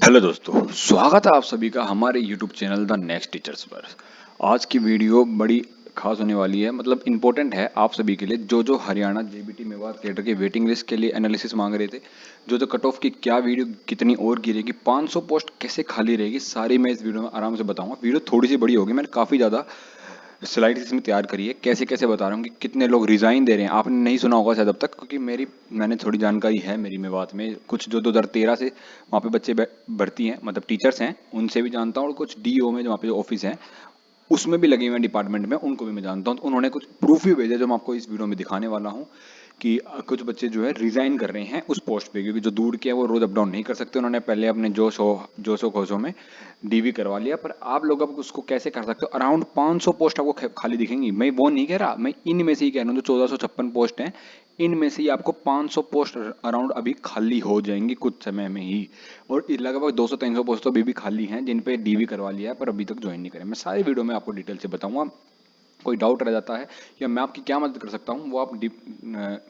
Hello दोस्तों, स्वागत है आप सभी का हमारे YouTube channel the next teachers पर। आज की वीडियो बड़ी खास होने वाली है, मतलब इम्पोर्टेंट है आप सभी के लिए जो हरियाणा जेबीटी मेवात कैडर के वेटिंग लिस्ट के लिए एनालिसिस मांग रहे थे। जो कट ऑफ की क्या वीडियो कितनी और गिरेगी, 500 पोस्ट कैसे खाली रहेगी, सारी मैं इस वीडियो में आराम से बताऊंगा। वीडियो थोड़ी सी बड़ी होगी, मैंने काफ़ी ज़्यादा स्लाइड इसमें तैयार करी है, कैसे कैसे बता रहा हूँ कि कितने लोग रिजाइन दे रहे हैं। आपने नहीं सुना होगा शायद अब तक, क्योंकि मैंने थोड़ी जानकारी है मेरी मेवात में, कुछ जो 2013 से वहाँ पे बच्चे भर्ती हैं, मतलब टीचर्स हैं, उनसे भी जानता हूँ, और कुछ डीओ में जो वहाँ पे जो ऑफिस है उसमें भी लगे हुए हैं डिपार्टमेंट में, उनको भी मैं जानता हूँ। तो उन्होंने कुछ प्रूफ भी भेजा जो मैं आपको इस वीडियो में दिखाने वाला हूँ कि कुछ बच्चे जो है रिजाइन कर रहे हैं उस पोस्ट पे, क्योंकि जो दूर के हैं वो रोज अप डाउन नहीं कर सकते। उन्होंने पहले अपने जोशो खोशो में डीवी करवा लिया, पर आप लोग अब उसको कैसे कर सकते हो। अराउंड 500 पोस्ट आपको खाली दिखेंगी। मैं वो नहीं कह रहा, मैं इनमें से ही कह रहा हूँ जो 1456 पोस्ट हैं, इनमें से ही आपको 500 पोस्ट अराउंड अभी खाली हो जाएंगी कुछ समय में ही। और लगभग 200-300 पोस्ट तो अभी भी खाली हैं जिन पे डीवी करवा लिया है पर अभी तक ज्वाइन नहीं करें। मैं सारी वीडियो में आपको डिटेल से बताऊंगा। कोई डाउट रह जाता है या मैं आपकी क्या मदद कर सकता हूँ वो आप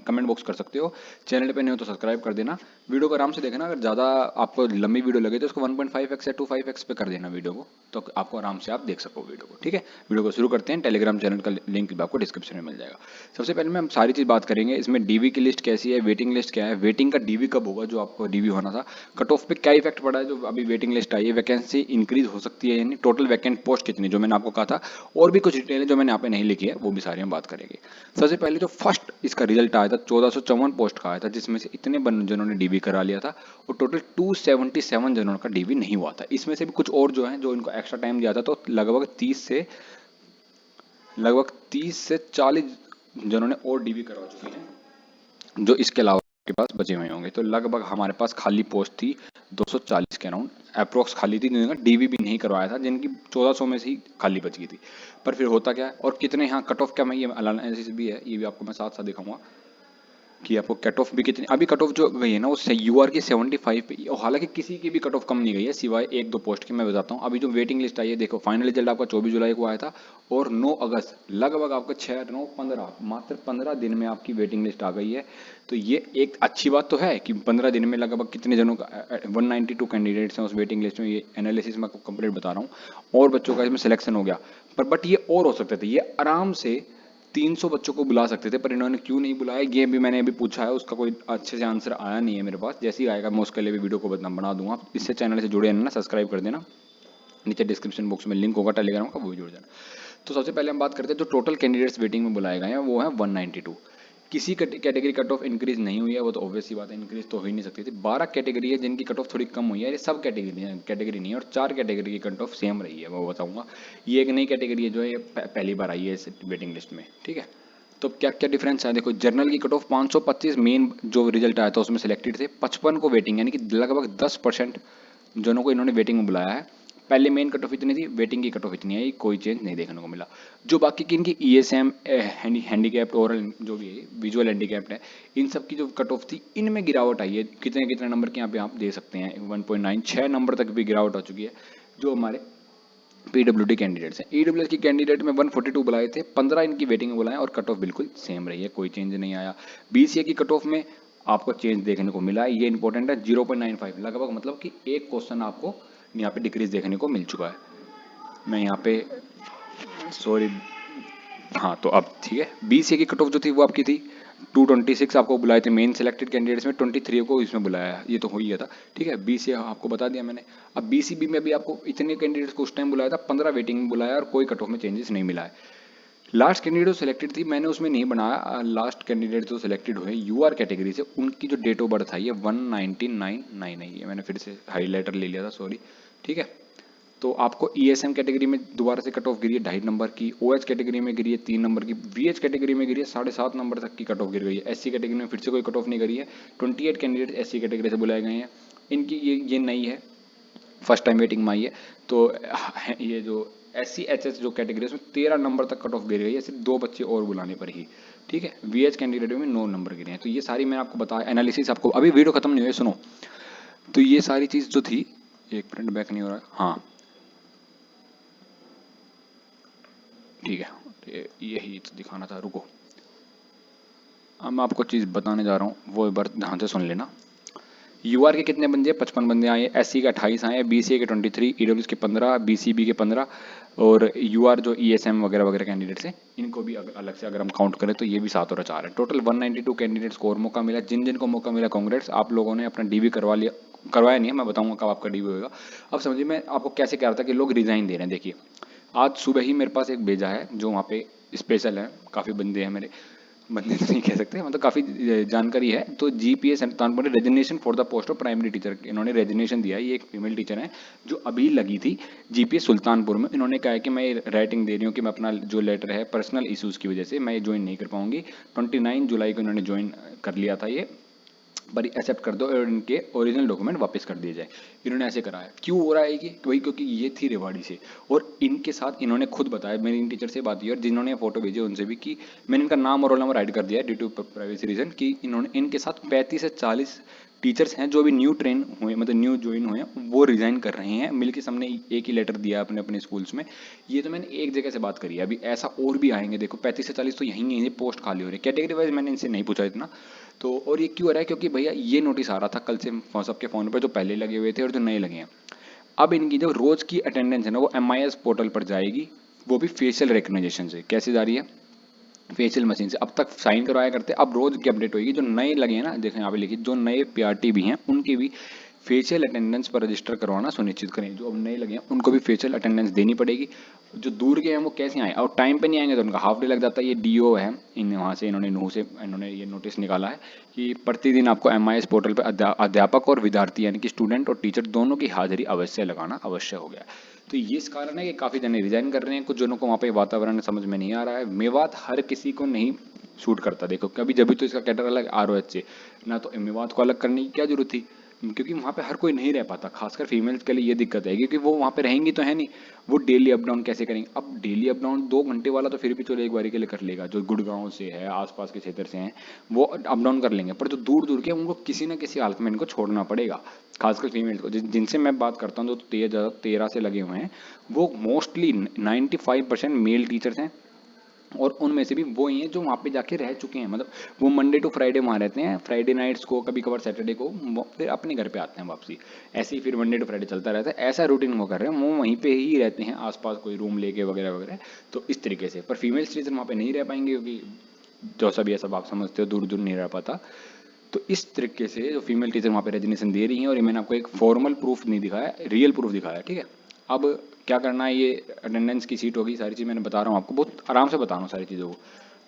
कमेंट बॉक्स कर सकते हो। चैनल पे नहीं हो तो सब्सक्राइब कर देना। वीडियो को आराम से देखना। अगर ज़्यादा आपको लंबी वीडियो लगे तो उसको 1.5x या 2.5x पे कर देना वीडियो को, तो आपको आराम से आप देख सको वीडियो को। ठीक है, वीडियो को शुरू करते हैं। टेलीग्राम चैनल का लिंक भी आपको डिस्क्रिप्शन में मिल जाएगा। सबसे पहले मैं हम सारी चीज़ बात करेंगे। इसमें डीवी की लिस्ट कैसी है, वेटिंग लिस्ट क्या है, वेटिंग का डीवी कब होगा जो आपको डीवी होना था, कट ऑफ पे क्या इफेक्ट पड़ा है जो अभी वेटिंग लिस्ट आई है, वैकेंसी इंक्रीज हो सकती है यानी टोटल वैकेंट पोस्ट कितनी जो मैंने आपको कहा था, और भी कुछ डिटेल है जो मैंने यहाँ पे नहीं लिखी है वो भी सारी हम बात करेंगे। सबसे पहले जो फर्स्ट इसका रिजल्ट आया था 1454 पोस्ट का आया था, जिसमें से इतने जनों ने डीवी करा लिया था और टोटल 277 जनों का डीवी नहीं हुआ था। इसमें से भी कुछ और जो है जो इनको एक्स्ट्रा टाइम दिया था, तो लगभग 30 से 40 जनों ने और डीवी करवा चुके हैं जो इसके अलावा के पास बचे हुए होंगे। तो लगभग हमारे पास खाली पोस्ट थी 240 के अराउंड अप्रोक्स खाली थी, जिनका डीवी भी नहीं करवाया था, जिनकी 1400 में से ही खाली बच गई थी। पर फिर होता क्या है और कितने यहाँ कट ऑफ क्या, मैं ये एनालिसिस भी है, ये भी आपको मैं साथ साथ दिखाऊंगा कि आपको कट ऑफ भी कितनी अभी कट ऑफ जो गई है ना वो यूआर की 75 पे, और हालांकि किसी की भी कट ऑफ कम नहीं गई है सिवाय एक दो पोस्ट की। मैं बताता हूँ अभी जो वेटिंग लिस्ट आई है, देखो फाइनल रिजल्ट आपका 24 जुलाई को आया था और 9 अगस्त लगभग आपका 6 9 15 मात्र 15 दिन में आपकी वेटिंग लिस्ट आ गई है। तो ये एक अच्छी बात तो है कि 15 दिन में लगभग कितने जनों का 192 कैंडिडेट्स हैं उस वेटिंग लिस्ट में। ये एनालिसिस मैं आपको कंप्लीट बता रहा हूँ और बच्चों का इसमें सिलेक्शन हो गया। पर बट ये और हो सकते थे, ये आराम से 300 बच्चों को बुला सकते थे, पर इन्होंने क्यों नहीं बुलाया ये भी मैंने अभी पूछा है, उसका कोई अच्छे से आंसर आया नहीं है मेरे पास। जैसे ही आएगा मैं उसके लिए भी वीडियो को बना दूंगा। इससे चैनल से जुड़े रहना, ना सब्सक्राइब कर देना, नीचे डिस्क्रिप्शन बॉक्स में लिंक होगा टेलीग्राम का, वो भी जुड़ जाना। तो सबसे पहले हम बात करते हैं जो टोटल कैंडिडेट्स वेटिंग में बुलाए गए हैं वो है 192। किसी कैटेगरी कट ऑफ इंक्रीज नहीं हुई है, वो तो ऑब्वियस सी बात है, इंक्रीज तो हो ही नहीं सकती थी। 12 कैटेगरी है जिनकी कट ऑफ थोड़ी कम हुई है, ये सब कैटेगरी नहीं है, और 4 कैटेगरी की कट ऑफ सेम रही है, वो बताऊंगा। ये एक नई कैटेगरी है जो ये पहली बार आई है इस वेटिंग लिस्ट में। ठीक है, तो क्या क्या डिफरेंस है देखो। जनरल की कट ऑफ 525 मेन जो रिजल्ट आया था उसमें सिलेक्टेड थे, 55 को वेटिंग, यानी कि लगभग 10% जनों को इन्होंने वेटिंग में बुलाया है। पहले मेन कट ऑफ इतनी थी, वेटिंग की कट ऑफ इतनी है, कोई चेंज नहीं देखने को मिला। जो बाकी की इनकी ईएसएम हैंडीकैप्ड ओरल जो भी है विजुअल हैंडीकैप्ड है, इन सब की जो कट ऑफ थी इनमें गिरावट आई है। कितने कितने नंबर के यहाँ पे आप दे सकते हैं, 1.9 6 नंबर तक भी गिरावट आ चुकी है जो हमारे पीडब्ल्यूडी कैंडिडेट्स हैं। ईडब्ल्यूएस की कैंडिडेट में 142 बुलाए थे, 15 इनकी वेटिंग में बुलाए और कट ऑफ बिल्कुल सेम रही है, कोई चेंज नहीं आया। बीसीए की कट ऑफ में आपको चेंज देखने को मिला है, ये इंपॉर्टेंट है, 0.95 लगभग, मतलब कि एक क्वेश्चन आपको यहाँ पे डिक्रीज देखने को मिल चुका है। मैं यहाँ पे सॉरी, हाँ तो अब ठीक है। बीसीए की कट ऑफ जो थी वो आपकी थी 226, आपको बुलाए थे मेन सिलेक्टेड कैंडिडेट्स में, 23 को इसमें बुलाया है, ये तो हो ही गया था। ठीक है, बीसीए आपको बता दिया मैंने। अब बीसीबी में भी आपको इतने कैंडिडेट्स को उस टाइम बुलाया था, 15 वेटिंग में बुलाया और कोई कट ऑफ में चेंजेस नहीं मिला है। लास्ट कैंडिडेट जो सिलेक्टेड थी मैंने उसमें नहीं बनाया, लास्ट कैंडिडेट जो सिलेक्टेड हुए यूआर कैटेगरी से, उनकी जो डेट ऑफ बर्थ है ये 1999 है, ये मैंने फिर से हाईलाइटर ले लिया था, सॉरी। ठीक है, तो आपको ईएसएम कैटेगरी में दोबारा से कट ऑफ गिरी है 2.5 नंबर की, ओएच कैटेगरी में गिरी है 3 नंबर की, वीएच कैटेगरी में गिरी है 7.5 नंबर तक की कट ऑफ गिर गई है। एससी कैटेगरी में फिर से कोई कट ऑफ नहीं गिरी है, 28 कैंडिडेट एससी कैटेगरी से बुलाए गए हैं। इनकी ये नई है, फर्स्ट टाइम वेटिंग में आई है। तो ये जो SC/HS जो कैटेगरी है उसमें 13 नंबर तक कट ऑफ गिर गई है, सिर्फ 2 बच्चे और बुलाने पर ही। ठीक है, वीएच कैंडिडेट में 9 नंबर गिरे हैं। तो ये सारी मैंने आपको बताया एनालिसिस, आपको अभी वीडियो खत्म नहीं हुई है, सुनो। तो ये सारी चीज़ जो थी, एक मिनट बैक नहीं हो रहा है, हाँ ठीक है, यही दिखाना था, रुको। अब मैं आपको चीज़ बताने जा रहा हूँ, वो एक बार ध्यान से सुन लेना। यूआर के कितने बंदे, 55 बंदे आए, एससी के 28 आए, बीसीए के 23, ईडब्ल्यूएस के 15, बीसीबी के 15 और यूआर जो ईएसएम वगैरह वगैरह कैंडिडेट्स हैं इनको भी अलग से अगर हम काउंट करें तो ये भी 7 और 4 है। टोटल 192 कैंडिडेट्स को और मौका मिला। जिन जिन को मौका मिला कांग्रेट्स, आप लोगों ने अपना डीवी करवा लिया, करवाया नहीं है, मैं बताऊंगा कब आपका डीवी होगा। अब समझिए मैं आपको कैसे कह रहा था कि लोग रिजाइन दे रहे हैं। देखिए आज सुबह ही मेरे पास एक भेजा है जो वहाँ पे स्पेशल है, काफ़ी बंदे हैं मेरे, बंदे तो नहीं कह सकते, मतलब काफ़ी जानकारी है। तो जीपीए सुल्तानपुर ने resignation for the post of primary teacher, इन्होंने रेजिग्नेशन दिया है। ये एक फीमेल टीचर है जो अभी लगी थी जीपीए सुल्तानपुर में। इन्होंने कहा है कि मैं राइटिंग दे रही हूँ कि मैं अपना जो लेटर है पर्सनल इश्यूज़ की वजह से मैं ज्वाइन नहीं कर पाऊंगी। 29 जुलाई को इन्होंने ज्वाइन कर लिया था ये, पर एक्सेप्ट कर दो और इनके ओरिजिनल डॉक्यूमेंट वापस कर दिए जाए। इन्होंने ऐसे करा है। क्यों हो रहा है ये? वही क्योंकि ये थी रेवाड़ी से और इनके साथ इन्होंने खुद बताया, मेरी इन टीचर से बात हुई और जिन्होंने फोटो भेजी उनसे भी, कि मैंने इनका नाम और रोल नंबर हाइड कर दिया है ड्यू टू प्राइवेसी रीजन, कि इन्होंने इनके साथ 35 से 40 टीचर्स हैं जो अभी न्यू ट्रेन हुए, मतलब न्यू ज्वाइन हुए हैं, वो रिजाइन कर रहे हैं। मिलकर सबने एक ही लेटर दिया अपने अपने स्कूल्स में। ये तो मैंने एक जगह से बात करी है, अभी ऐसा और भी आएंगे। देखो 35 से 40 तो यहीं है, पोस्ट खाली हो रही है। कैटेगरी वाइज मैंने इनसे नहीं पूछा इतना तो। और ये क्यों हो रहा है? क्योंकि भैया ये नोटिस आ रहा था कल से सबके फ़ोन पर, जो पहले लगे हुए थे और जो नए लगे हैं। अब इनकी जो रोज़ की अटेंडेंस है ना वो MIS पोर्टल पर जाएगी, वो भी फेशियल रिकग्निशन से। कैसे जा रही है? फेशियल मशीन से। अब तक साइन करवाया करते, अब रोज की अपडेट होगी। जो नए लगे हैं ना, देखें यहाँ पे लिखिए, जो नए पीआरटी भी हैं उनकी भी फेशियल अटेंडेंस पर रजिस्टर करवाना सुनिश्चित करें। जो अब नए लगे हैं उनको भी फेशियल अटेंडेंस देनी पड़ेगी। जो दूर के हैं वो कैसे आए, और टाइम पे नहीं आएंगे तो उनका हाफ डे लग जाता है। ये डीओ है, इन वहाँ से इन्होंने नूह से इन्होंने ये नोटिस निकाला है कि प्रतिदिन आपको MIS पोर्टल पर अध्यापक और विद्यार्थी यानी कि स्टूडेंट और टीचर दोनों की हाजिरी अवश्य लगाना आवश्यक हो गया है। तो ये इस कारण है कि काफ़ी जने रिजाइन कर रहे हैं, कुछ जनों को वहाँ पे वातावरण समझ में नहीं आ रहा है। मेवात हर किसी को नहीं शूट करता। देखो कभी जब भी तो इसका कैटर अलग ROH से ना, तो मेवात को अलग करने की क्या जरूरत थी, क्योंकि वहाँ पे हर कोई नहीं रह पाता। खासकर फीमेल्स के लिए ये दिक्कत है, क्योंकि वो वहाँ पे रहेंगी तो है नहीं, वो डेली अप डाउन कैसे करेंगे? अब डेली अप डाउन 2 घंटे वाला तो फिर भी चलो एक बारी के लिए कर लेगा, जो गुड़गांव से है, आसपास के क्षेत्र से हैं, वो अप डाउन कर लेंगे। पर जो दूर दूर के हैं उनको किसी न किसी हालत में इनको छोड़ना पड़ेगा, खासकर फीमेल्स को। जिनसे मैं बात करता हूँ जो 13 से लगे हुए हैं, वो मोस्टली 95% मेल टीचर्स हैं। और उनमें से भी वो ही हैं जो वहाँ पे जाके रह चुके हैं, मतलब वो मंडे टू फ्राइडे वहाँ रहते हैं, फ्राइडे नाइट्स को, कभी कभार सैटरडे को वो फिर अपने घर पे आते हैं वापसी। ऐसे ही फिर मंडे टू फ्राइडे चलता रहता है। ऐसा रूटीन वो कर रहे हैं, वो वहीं पे ही रहते हैं आसपास कोई रूम लेके वगैरह वगैरह। तो इस तरीके से, पर फीमेल टीचर वहाँ पे नहीं रह पाएंगे, क्योंकि जो सब ये सब आप समझते हो दूर दूर नहीं रह पाता। तो इस तरीके से जो फीमेल टीचर वहाँ पे रेजिग्नेशन दे रही हैं, और ये मैंने आपको एक फॉर्मल प्रूफ नहीं दिखाया, रियल प्रूफ दिखाया, ठीक है। अब क्या करना है, ये अटेंडेंस की सीट होगी, सारी चीज़ मैंने बता रहा हूँ आपको, बहुत आराम से बता रहा हूँ सारी चीज़ों को।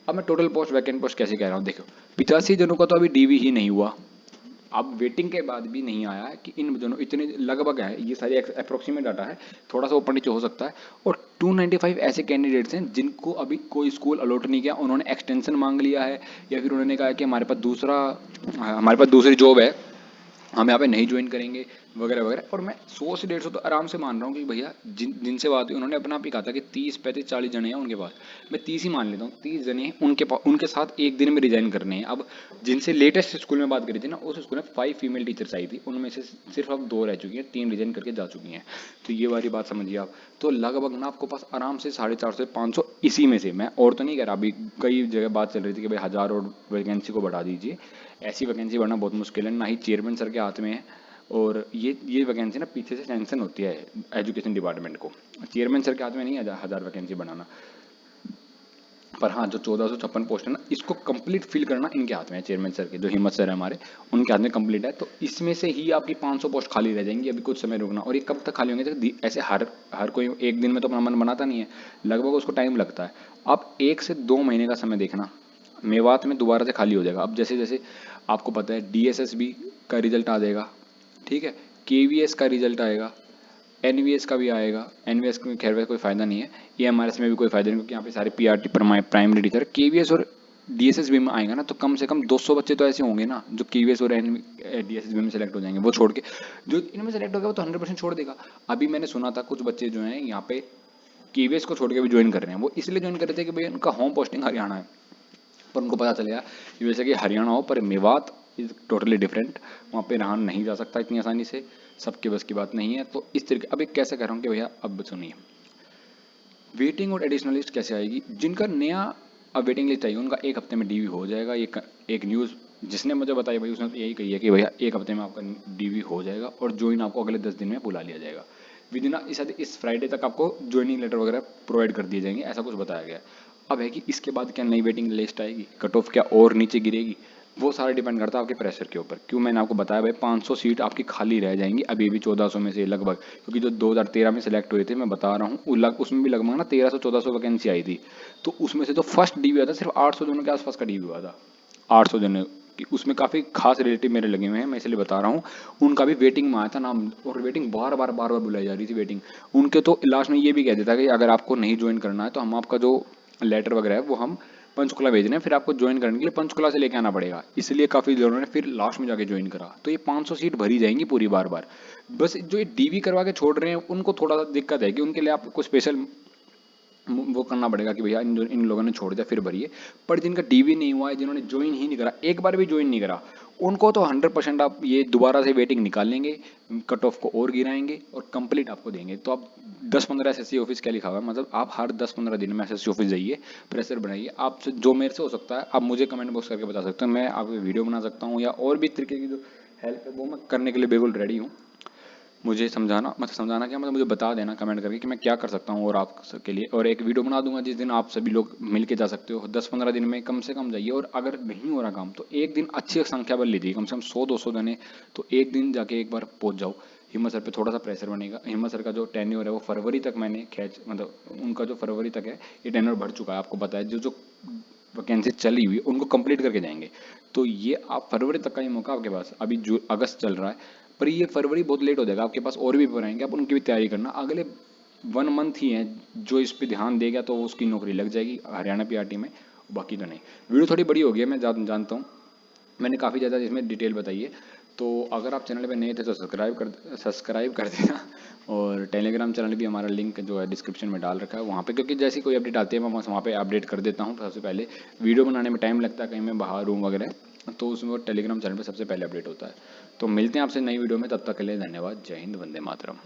अब मैं टोटल पोस्ट, वैकेंट पोस्ट कैसे कह रहा हूँ, देखो 85 जनों का तो अभी डीवी ही नहीं हुआ। अब वेटिंग के बाद भी नहीं आया है कि इन जनों इतने लगभग है, ये सारी अप्रोक्सीमेट डाटा है, थोड़ा सा ऊपर नीचे हो सकता है। और 295 ऐसे कैंडिडेट्स हैं जिनको अभी कोई स्कूल अलॉट नहीं किया, उन्होंने एक्सटेंशन मांग लिया है, या फिर उन्होंने कहा कि हमारे पास दूसरी जॉब है, हम यहाँ पे नहीं ज्वाइन करेंगे वगैरह वगैरह। और मैं 100 से 150 तो आराम से मान रहा हूँ कि भैया जिनसे बात हुई उन्होंने अपना आप ही कहा था कि 30 35 40 जने हैं उनके पास। मैं 30 ही मान लेता हूँ, 30 जने हैं उनके पास, उनके साथ एक दिन में रिजाइन करने हैं। अब जिनसे लेटेस्ट स्कूल में बात करी थी ना, उस स्कूल में 5 फीमेल टीचर्स आई थी, उनमें से सिर्फ अब 2 रह चुकी हैं, 3 रिजाइन करके जा चुकी हैं। तो ये वाली बात समझिए आप। तो लगभग ना आपको पास आराम से 450 से 500 इसी में से, मैं और तो नहीं कह रहा, अभी कई जगह बात चल रही थी कि भाई 1000 और वैकेंसी को बढ़ा दीजिए। ऐसी वैकेंसी बढ़ना बहुत मुश्किल है, ना ही चेयरमैन सर के हाथ में है। और ये वैकेंसी ना पीछे से सैंक्शन होती है एजुकेशन डिपार्टमेंट को, चेयरमैन सर के हाथ में नहीं है 1000 वैकेंसी बनाना। पर हाँ, जो 1456 पोस्ट है ना, इसको कंप्लीट फिल करना इनके हाथ में है, चेयरमैन सर के, जो हिम्मत सर है हमारे, उनके हाथ में कंप्लीट है। तो इसमें से ही आपकी 500 पोस्ट खाली रह जाएंगी, अभी कुछ समय रुकना। और ये कब तक खाली होंगे? ऐसे हर कोई एक दिन में तो अपना मन बनाता नहीं है, लगभग उसको टाइम लगता है। आप 1 से 2 महीने का समय देखना, मेवात में दोबारा से खाली हो जाएगा। अब जैसे जैसे आपको पता है DSSB का रिजल्ट आ जाएगा, ठीक है, KVS का रिजल्ट आएगा, NVS का भी आएगा। NVS में खैर वैसे कोई फ़ायदा नहीं है, EMRS में भी कोई फ़ायदा नहीं, क्योंकि यहाँ पे सारे PRT प्राइमरी टीचर। KVS और DSSB में आएगा ना, तो कम से कम 200 बच्चे तो ऐसे होंगे ना जो KVS और DSSB में सेलेक्ट हो जाएंगे। वो छोड़ के जो इनमें सेलेक्ट हो गया वो तो 100% छोड़ देगा। अभी मैंने सुना था कुछ बच्चे जो हैं यहाँ पे KVS को छोड़ के भी ज्वाइन कर रहे हैं। वो इसलिए ज्वाइन कर रहे थे कि भाई उनका होम पोस्टिंग हरियाणा है, पर उनको पता चलेगा कि वैसे कि हरियाणा हो पर मेवात इज़ टोटली डिफरेंट, वहाँ पे रहा नहीं जा सकता इतनी आसानी से, सबके बस की बात नहीं है। तो इस तरीके, अब एक कैसे कह रहा हूँ कि भैया अब सुनिए, वेटिंग और एडिशनल लिस्ट कैसे आएगी। जिनका नया अब वेटिंग लिस्ट आई उनका 1 हफ्ते में DV हो जाएगा। ये एक न्यूज़ जिसने मुझे बताई भाई उसने तो यही कही है कि भैया 1 हफ्ते में आपका डीवी हो जाएगा और ज्वाइन आपको अगले 10 दिन में बुला लिया जाएगा। विद इन इस फ्राइडे तक आपको ज्वाइनिंग लेटर वगैरह प्रोवाइड कर दिए जाएंगे, ऐसा कुछ बताया गया है। अब है कि इसके बाद क्या नई वेटिंग लिस्ट आएगी, कट ऑफ क्या और नीचे गिरेगी, वो सारा डिपेंड करता है आपके प्रेशर के ऊपर। क्यों मैंने आपको बताया भाई 500 सीट आपकी खाली रह जाएंगी अभी भी 1400 में से लगभग, क्योंकि जो 2013 में सिलेक्ट हुए थे मैं बता रहा हूँ उसमें भी लगभग ना 1300-1400 वैकेंसी आई थी। तो उसमें से जो फर्स्ट डीवी हुआ था सिर्फ 800 जनों के आसपास का डीवी हुआ था, 800 जनों की। उसमें काफ़ी खास रिलेटिव मेरे लगे हुए हैं, मैं इसलिए बता रहा हूँ। उनका भी वेटिंग में आया था नाम, और वेटिंग बार बार बुलाई जा रही थी वेटिंग। उनके तो लास्ट में ये भी कह देता कि अगर आपको नहीं ज्वाइन करना है तो हम आपका जो लेटर वगैरह है वो हम पंचकुला भेज रहे हैं, फिर आपको ज्वाइन करने के लिए पंचकुला से लेके आना पड़ेगा। इसलिए काफ़ी लोगों ने फिर लास्ट में जाके ज्वाइन करा। तो ये 500 सीट भरी जाएंगी पूरी बार बार। बस जो ये डीवी करवा के छोड़ रहे हैं उनको थोड़ा सा दिक्कत है कि उनके लिए आपको स्पेशल वो करना पड़ेगा कि भैया इन लोगों ने छोड़ दिया फिर भरिए। पर जिनका डीवी नहीं हुआ है, जिन्होंने ज्वाइन ही नहीं करा, एक बार भी ज्वाइन नहीं करा, उनको तो 100% आप ये दोबारा से वेटिंग निकाल लेंगे, कट ऑफ को और गिराएंगे और कंप्लीट आपको देंगे। तो आप 10-15 एसएससी ऑफिस क्या लिखा हुआ है, मतलब आप हर 10-15 दिन में एसएससी ऑफिस जाइए, प्रेशर बनाइए। आपसे जो मेरे से हो सकता है आप मुझे कमेंट बॉक्स करके बता सकते हैं, मैं आपको वीडियो बना सकता हूँ या और भी तरीके की जो हेल्प है वो मैं करने के लिए बिल्कुल रेडी हूँ। मुझे समझाना, मतलब समझाना क्या, मतलब मुझे बता देना कमेंट करके कि मैं क्या कर सकता हूँ और आप सबके लिए। और एक वीडियो बना दूंगा जिस दिन आप सभी लोग मिल के जा सकते हो। 10-15 दिन में कम से कम जाइए, और अगर नहीं हो रहा काम तो एक दिन अच्छी संख्या बन लीजिए, कम से कम 100-200 जने, तो एक दिन जाके एक बार पहुँच जाओ। हिम्मत सर पे थोड़ा सा प्रेशर बनेगा। हिम्मत सर का जो टेन्योर है वो फरवरी तक मैंने मतलब उनका जो फरवरी तक है ये टेन्योर बढ़ चुका है, आपको पता है। जो जो वैकेंसी चली हुई उनको कंप्लीट करके जाएंगे। तो ये आप फरवरी तक का ही मौका आपके पास, अभी जो अगस्त चल रहा है, पर ये फरवरी बहुत लेट हो जाएगा आपके पास, और भी पेपर आएंगे, आप उनकी भी तैयारी करना। अगले 1 मंथ ही है, जो इस पे ध्यान देगा तो उसकी नौकरी लग जाएगी हरियाणा पीआरटी में, बाकी तो नहीं। वीडियो थोड़ी बड़ी हो गई है, मैं जानता हूँ, मैंने काफ़ी ज़्यादा इसमें डिटेल बताई है। तो अगर आप चैनल पे नए थे तो सब्सक्राइब कर देना। और टेलीग्राम चैनल भी हमारा लिंक जो है डिस्क्रिप्शन में डाल रखा है वहाँ पे, क्योंकि जैसी कोई अपडेट आती है मैं वहाँ पे अपडेट कर देता हूँ सबसे पहले। वीडियो बनाने में टाइम लगता है, कहीं मैं बाहर रूम वगैरह, तो उसमें वो टेलीग्राम चैनल पर सबसे पहले अपडेट होता है। तो मिलते हैं आपसे नई वीडियो में, तब तक के लिए धन्यवाद। जय हिंद, वंदे मातरम।